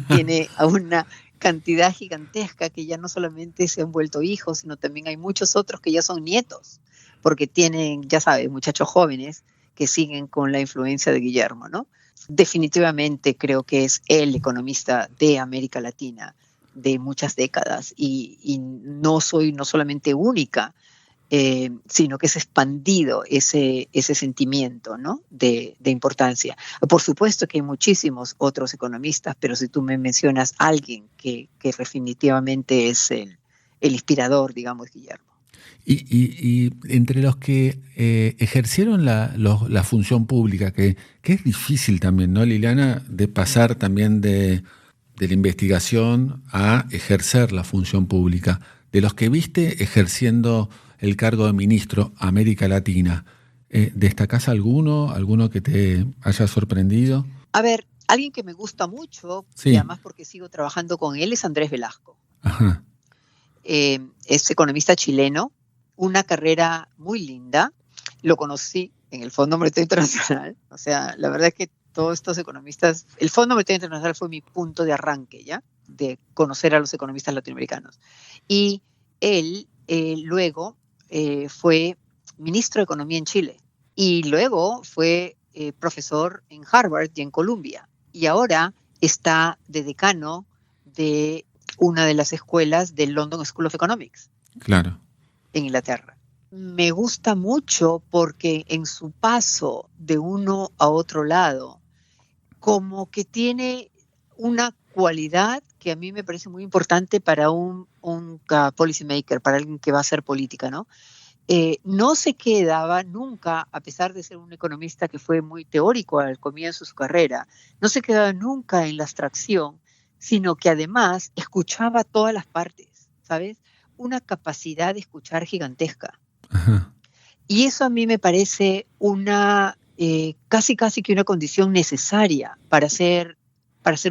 Tiene una cantidad gigantesca que ya no solamente se han vuelto hijos, sino también hay muchos otros que ya son nietos, porque tienen, ya sabes, muchachos jóvenes que siguen con la influencia de Guillermo, ¿no? Definitivamente creo que es el economista de América Latina de muchas décadas y no soy no solamente única sino que se ha expandido ese sentimiento, ¿no? de importancia. Por supuesto que hay muchísimos otros economistas, pero si tú me mencionas a alguien que definitivamente es el inspirador, digamos, Guillermo. Y entre los que ejercieron la función pública, que es difícil también, ¿no, Liliana? De pasar también de la investigación a ejercer la función pública. De los que viste ejerciendo el cargo de ministro América Latina, ¿destacás alguno que te haya sorprendido? A ver, alguien que me gusta mucho, sí. Y además porque sigo trabajando con él, es Andrés Velasco. Ajá. Es economista chileno, una carrera muy linda. Lo conocí en el Fondo Monetario Internacional. O sea, la verdad es que todos estos economistas, el Fondo Monetario Internacional fue mi punto de arranque, ¿ya? De conocer a los economistas latinoamericanos. Y él luego fue ministro de Economía en Chile y luego fue profesor en Harvard y en Columbia. Y ahora está de decano de una de las escuelas del London School of Economics. Claro. En Inglaterra. Me gusta mucho porque en su paso de uno a otro lado, como que tiene una cualidad que a mí me parece muy importante para un policy maker, para alguien que va a hacer política, ¿no? No se quedaba nunca, a pesar de ser un economista que fue muy teórico al comienzo de su carrera, no se quedaba nunca en la abstracción, sino que además escuchaba todas las partes, ¿sabes? Una capacidad de escuchar gigantesca. Ajá. Y eso a mí me parece una casi que una condición necesaria para hacer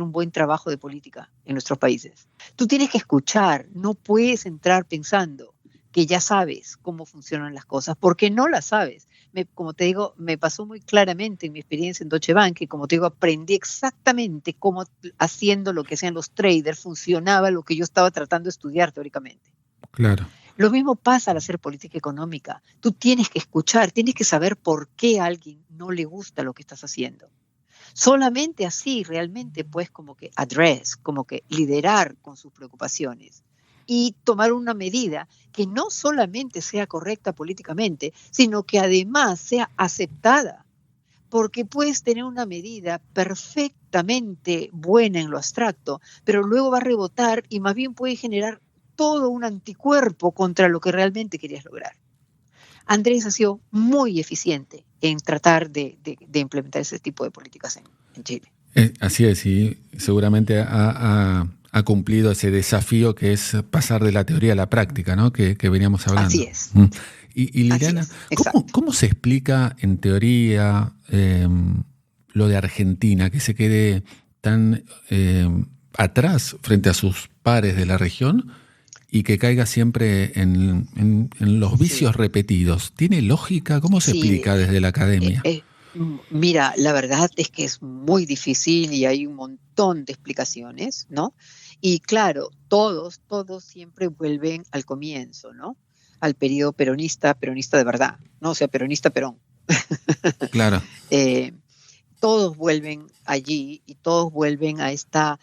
un buen trabajo de política en nuestros países. Tú tienes que escuchar, no puedes entrar pensando que ya sabes cómo funcionan las cosas, porque no las sabes. Como te digo, me pasó muy claramente en mi experiencia en Deutsche Bank, que como te digo, aprendí exactamente cómo haciendo lo que hacían los traders funcionaba lo que yo estaba tratando de estudiar teóricamente. Claro. Lo mismo pasa al hacer política económica. Tú tienes que escuchar, tienes que saber por qué a alguien no le gusta lo que estás haciendo. Solamente así realmente puedes como que como que liderar con sus preocupaciones y tomar una medida que no solamente sea correcta políticamente, sino que además sea aceptada. Porque puedes tener una medida perfectamente buena en lo abstracto, pero luego va a rebotar y más bien puede generar todo un anticuerpo contra lo que realmente querías lograr. Andrés ha sido muy eficiente en tratar de implementar ese tipo de políticas en Chile. Así es, y seguramente ha cumplido ese desafío que es pasar de la teoría a la práctica, ¿no? Que veníamos hablando. Así es. Y Liliana, ¿cómo se explica en teoría lo de Argentina, que se quede tan atrás frente a sus pares de la región y que caiga siempre en los vicios repetidos? ¿Tiene lógica? ¿Cómo se explica desde la academia? Mira, la verdad es que es muy difícil y hay un montón de explicaciones, ¿no? Y claro, todos siempre vuelven al comienzo, ¿no? Al periodo peronista de verdad, ¿no? O sea, peronista Perón. Claro. Todos vuelven allí y todos vuelven a esta...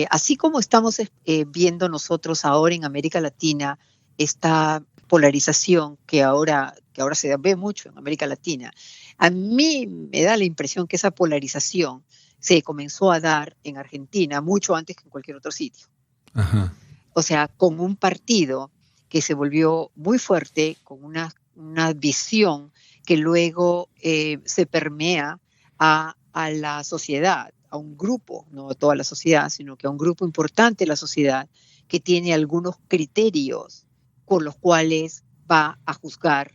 así como estamos viendo nosotros ahora en América Latina, esta polarización que ahora se ve mucho en América Latina, a mí me da la impresión que esa polarización se comenzó a dar en Argentina mucho antes que en cualquier otro sitio. Ajá. O sea, con un partido que se volvió muy fuerte, con una visión que luego se permea a la sociedad, a un grupo, no a toda la sociedad, sino que a un grupo importante de la sociedad que tiene algunos criterios con los cuales va a juzgar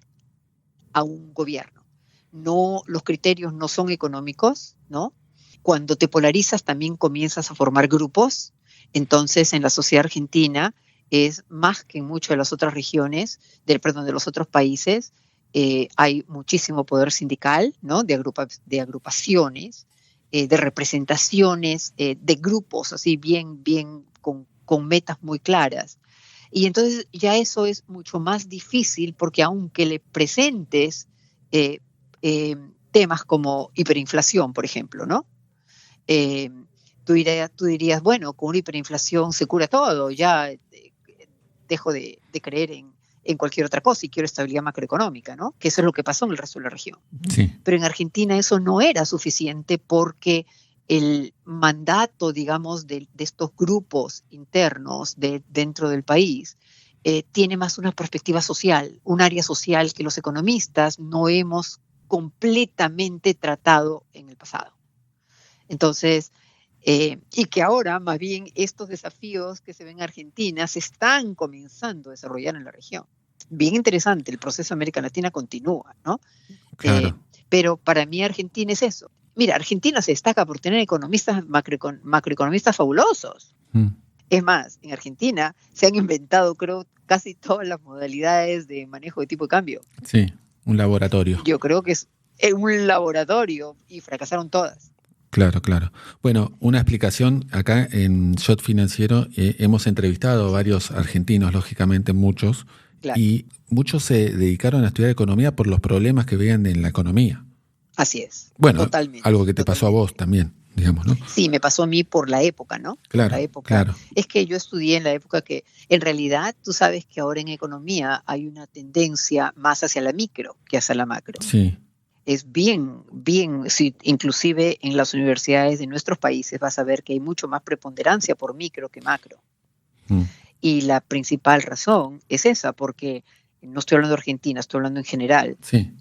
a un gobierno. No, los criterios no son económicos, ¿no? Cuando te polarizas también comienzas a formar grupos. Entonces, en la sociedad argentina es más que en muchas de las otras regiones, de los otros países, hay muchísimo poder sindical, ¿no? De agrupaciones, de representaciones, de grupos, así bien con metas muy claras. Y entonces ya eso es mucho más difícil porque aunque le presentes temas como hiperinflación, por ejemplo, ¿no? Tú dirías, bueno, con una hiperinflación se cura todo, ya dejo de creer en en cualquier otra cosa y quiero estabilidad macroeconómica, ¿no? Que eso es lo que pasó en el resto de la región. Sí. Pero en Argentina eso no era suficiente porque el mandato, digamos, de estos grupos internos dentro del país tiene más una perspectiva social, un área social que los economistas no hemos completamente tratado en el pasado. Entonces, y que ahora más bien estos desafíos que se ven en Argentina se están comenzando a desarrollar en la región. Bien interesante, el proceso de América Latina continúa, ¿no? Claro. Pero para mí Argentina es eso. Mira, Argentina se destaca por tener economistas, macroeconomistas fabulosos. Es más, en Argentina se han inventado, creo, casi todas las modalidades de manejo de tipo de cambio. Sí, un laboratorio. Yo creo que es un laboratorio y fracasaron todas. Claro, claro. Bueno, una explicación. Acá en Shot Financiero hemos entrevistado a varios argentinos, lógicamente muchos, Claro. y muchos se dedicaron a estudiar economía por los problemas que veían en la economía. Así es. Bueno, totalmente, algo que te pasó a vos también, digamos, ¿no? Sí, me pasó a mí por la época, ¿no? Claro, La época. claro. Es que yo estudié en la época que, en realidad, tú sabes que ahora en economía hay una tendencia más hacia la micro que hacia la macro. Sí. Es bien, sí, inclusive en las universidades de nuestros países vas a ver que hay mucho más preponderancia por micro que macro. Y la principal razón es esa, porque no estoy hablando de Argentina, estoy hablando en general. Sí.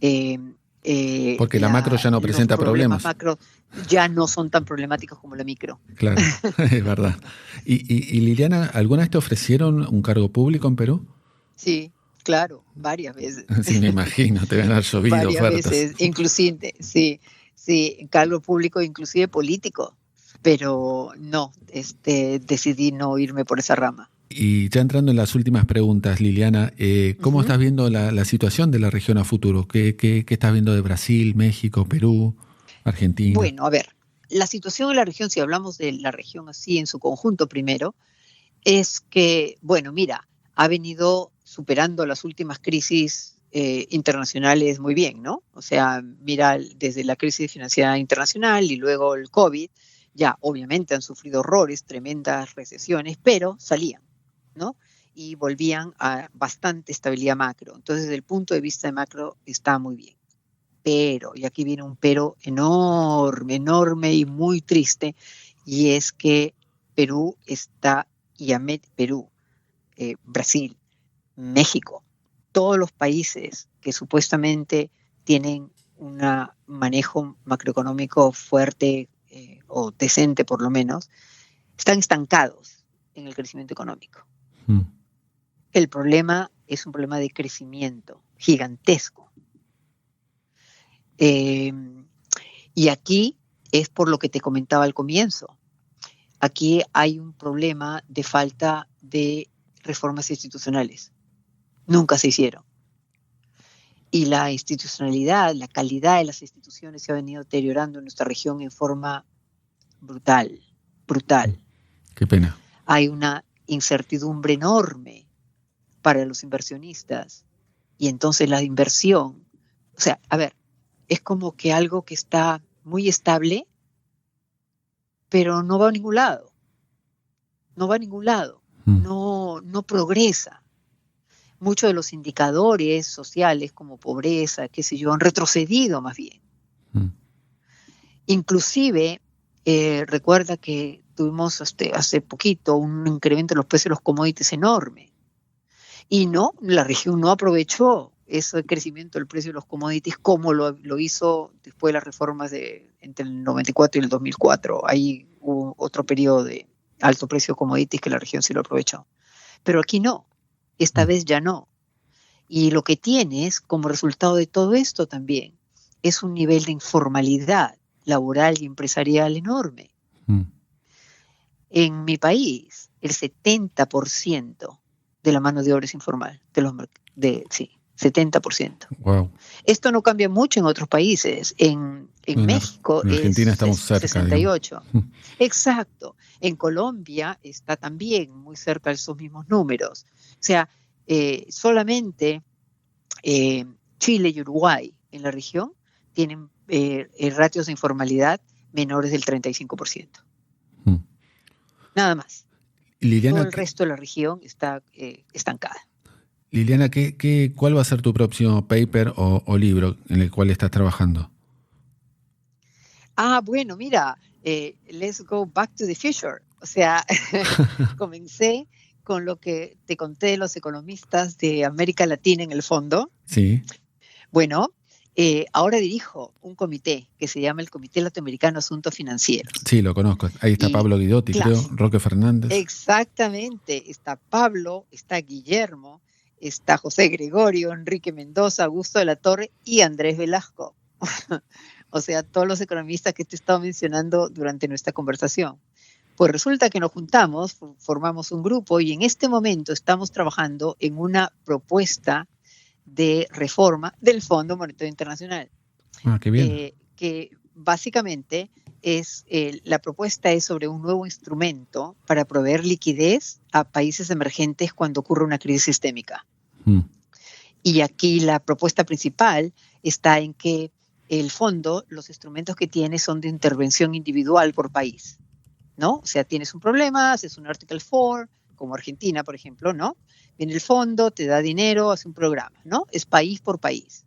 Porque la macro ya no presenta problemas. Los macro ya no son tan problemáticos como la micro. Claro, es verdad. Y Liliana, ¿alguna vez te ofrecieron un cargo público en Perú? Sí, claro, varias veces. Sí, me imagino, te van a haber llovido varias ofertas. Veces, inclusive, sí, cargo público, inclusive político, pero no, decidí no irme por esa rama. Y ya entrando en las últimas preguntas, Liliana, ¿cómo estás viendo la situación de la región a futuro? ¿Qué estás viendo de Brasil, México, Perú, Argentina? Bueno, a ver, la situación en la región, si hablamos de la región así en su conjunto primero, es que, bueno, mira, ha venido superando las últimas crisis internacionales muy bien, ¿no? O sea, mira, desde la crisis financiera internacional y luego el COVID, ya obviamente han sufrido horrores, tremendas recesiones, pero salían, ¿no? Y volvían a bastante estabilidad macro. Entonces, desde el punto de vista de macro, está muy bien. Pero, y aquí viene un pero enorme, enorme y muy triste, y es que Perú está, Brasil, México, todos los países que supuestamente tienen un manejo macroeconómico fuerte o decente por lo menos, están estancados en el crecimiento económico. El problema es un problema de crecimiento gigantesco. Y aquí es por lo que te comentaba al comienzo. Aquí hay un problema de falta de reformas institucionales. Nunca se hicieron. Y la institucionalidad, la calidad de las instituciones se ha venido deteriorando en nuestra región en forma brutal. Qué pena. Hay una incertidumbre enorme para los inversionistas. Y entonces la inversión, o sea, a ver, es como que algo que está muy estable, pero no va a ningún lado. No progresa. Muchos de los indicadores sociales como pobreza, qué sé yo, han retrocedido más bien. Inclusive, recuerda que tuvimos hace poquito un incremento en los precios de los commodities enorme. Y no, la región no aprovechó ese crecimiento del precio de los commodities como lo hizo después de las reformas entre el 94 y el 2004. Ahí hubo otro periodo de alto precio de commodities que la región sí lo aprovechó. Pero aquí no. Esta vez ya no. Y lo que tienes como resultado de todo esto también es un nivel de informalidad laboral y empresarial enorme. En mi país, el 70% de la mano de obra es informal. 70%. Wow. Esto no cambia mucho en otros países. En México en Argentina estamos cerca, 68. Exacto. En Colombia está también muy cerca de esos mismos números. O sea, solamente Chile y Uruguay en la región tienen ratios de informalidad menores del 35%. Nada más. Liliana, todo el resto de la región está estancada. Liliana, ¿cuál va a ser tu próximo paper o libro en el cual estás trabajando? Bueno, mira, let's go back to the future. O sea, comencé con lo que te conté de los economistas de América Latina en el fondo. Sí. Bueno, ahora dirijo un comité que se llama el Comité Latinoamericano de Asuntos Financieros. Sí, lo conozco. Ahí está Pablo Guidotti, claro, creo, Roque Fernández. Exactamente. Está Pablo, está Guillermo, está José Gregorio, Enrique Mendoza, Augusto de la Torre y Andrés Velasco. O sea, todos los economistas que te he estado mencionando durante nuestra conversación. Pues resulta que nos juntamos, formamos un grupo y en este momento estamos trabajando en una propuesta de reforma del Fondo Monetario Internacional. Qué bien. Que básicamente la propuesta es sobre un nuevo instrumento para proveer liquidez a países emergentes cuando ocurre una crisis sistémica. Y aquí la propuesta principal está en que el fondo, los instrumentos que tiene son de intervención individual por país, ¿no? O sea, tienes un problema, haces un Article 4, como Argentina, por ejemplo, ¿no? Viene el fondo, te da dinero, hace un programa, ¿no? Es país por país.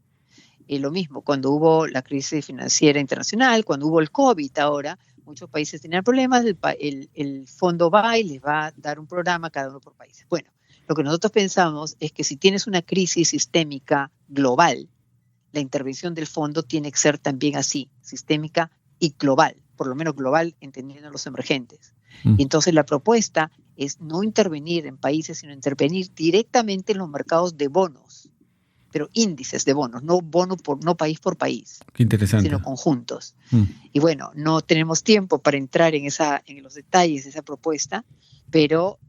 Lo mismo, cuando hubo la crisis financiera internacional, cuando hubo el COVID ahora, muchos países tenían problemas, el fondo va y les va a dar un programa cada uno por país. Bueno, lo que nosotros pensamos es que si tienes una crisis sistémica global, la intervención del fondo tiene que ser también así, sistémica y global, por lo menos global, entendiendo los emergentes. Y entonces la propuesta es no intervenir en países, sino intervenir directamente en los mercados de bonos, pero índices de bonos, no país por país. Qué interesante. Sino conjuntos. Y bueno, no tenemos tiempo para entrar en los detalles de esa propuesta, pero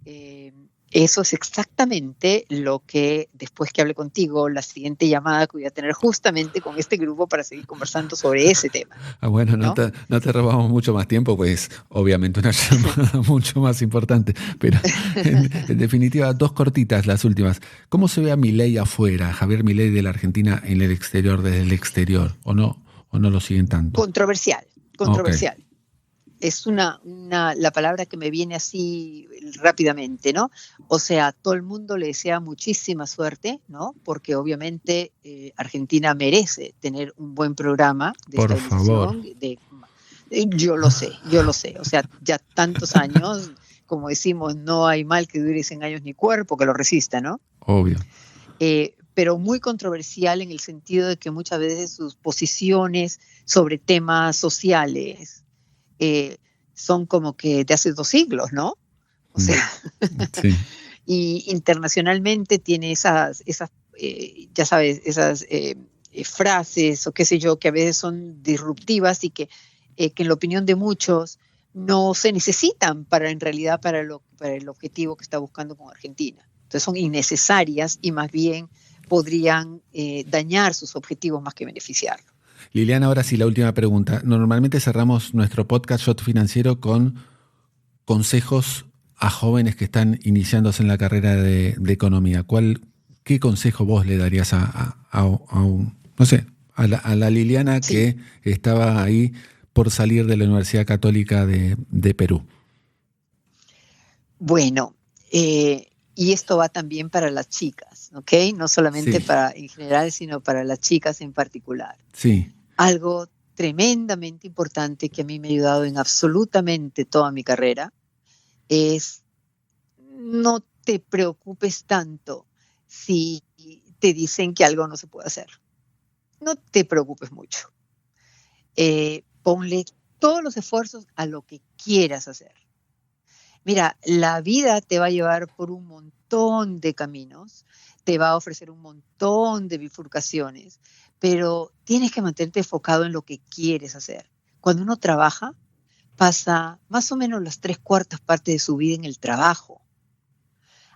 eso es exactamente lo que, después que hable contigo, la siguiente llamada que voy a tener justamente con este grupo para seguir conversando sobre ese tema. Bueno, no te robamos mucho más tiempo, pues obviamente una llamada mucho más importante, pero en definitiva, dos cortitas las últimas. ¿Cómo se ve a Milei afuera, Javier Milei de la Argentina en el exterior, desde el exterior? ¿O no lo siguen tanto? Controversial. Okay. Es la palabra que me viene así rápidamente, ¿no? O sea, todo el mundo le desea muchísima suerte, ¿no? Porque obviamente Argentina merece tener un buen programa de estabilización. Yo lo sé. O sea, ya tantos años, como decimos, no hay mal que dure 100 años ni cuerpo que lo resista, ¿no? Obvio. Pero muy controversial en el sentido de que muchas veces sus posiciones sobre temas sociales son como que de hace 2 siglos, ¿no? O sea, sí. Y internacionalmente tiene esas ya sabes, esas frases o qué sé yo, que a veces son disruptivas y que en la opinión de muchos no se necesitan en realidad para el objetivo que está buscando con Argentina. Entonces son innecesarias y más bien podrían dañar sus objetivos más que beneficiarlo. Liliana, ahora sí, la última pregunta. Normalmente cerramos nuestro podcast Shot Financiero con consejos a jóvenes que están iniciándose en la carrera de economía. ¿Qué consejo vos le darías a la Liliana que estaba ahí por salir de la Universidad Católica de Perú? Bueno, y esto va también para las chicas, ¿ok? No solamente en general, sino para las chicas en particular. Sí. Algo tremendamente importante que a mí me ha ayudado en absolutamente toda mi carrera es no te preocupes tanto si te dicen que algo no se puede hacer. No te preocupes mucho. Ponle todos los esfuerzos a lo que quieras hacer. Mira, la vida te va a llevar por un montón de caminos, te va a ofrecer un montón de bifurcaciones, pero tienes que mantenerte enfocado en lo que quieres hacer. Cuando uno trabaja, pasa más o menos las 3/4 partes de su vida en el trabajo.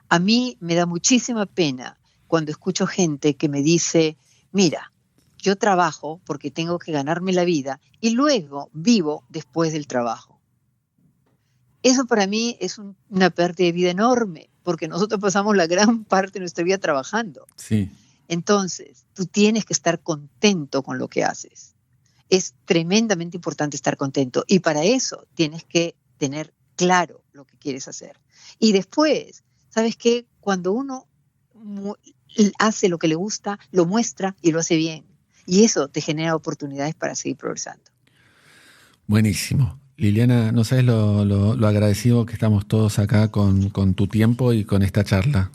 A mí me da muchísima pena cuando escucho gente que me dice, mira, yo trabajo porque tengo que ganarme la vida y luego vivo después del trabajo. Eso para mí es una pérdida de vida enorme, porque nosotros pasamos la gran parte de nuestra vida trabajando. Sí. Entonces, tú tienes que estar contento con lo que haces. Es tremendamente importante estar contento y para eso tienes que tener claro lo que quieres hacer. Y después, ¿sabes qué? Cuando uno hace lo que le gusta, lo muestra y lo hace bien. Y eso te genera oportunidades para seguir progresando. Buenísimo. Liliana, no sabes lo agradecido que estamos todos acá con tu tiempo y con esta charla.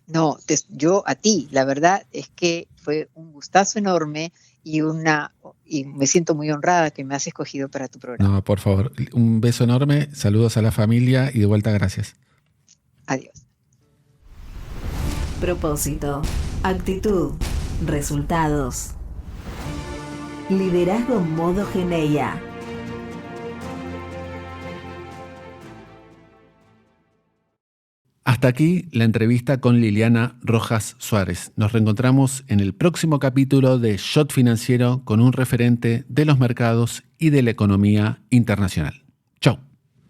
No, yo a ti, la verdad es que fue un gustazo enorme y me siento muy honrada que me has escogido para tu programa. No, por favor, un beso enorme, saludos a la familia y de vuelta gracias. Adiós. Propósito, actitud, resultados. Liderazgo modo Geneia. Hasta aquí la entrevista con Liliana Rojas Suárez. Nos reencontramos en el próximo capítulo de Shot Financiero con un referente de los mercados y de la economía internacional. Chau.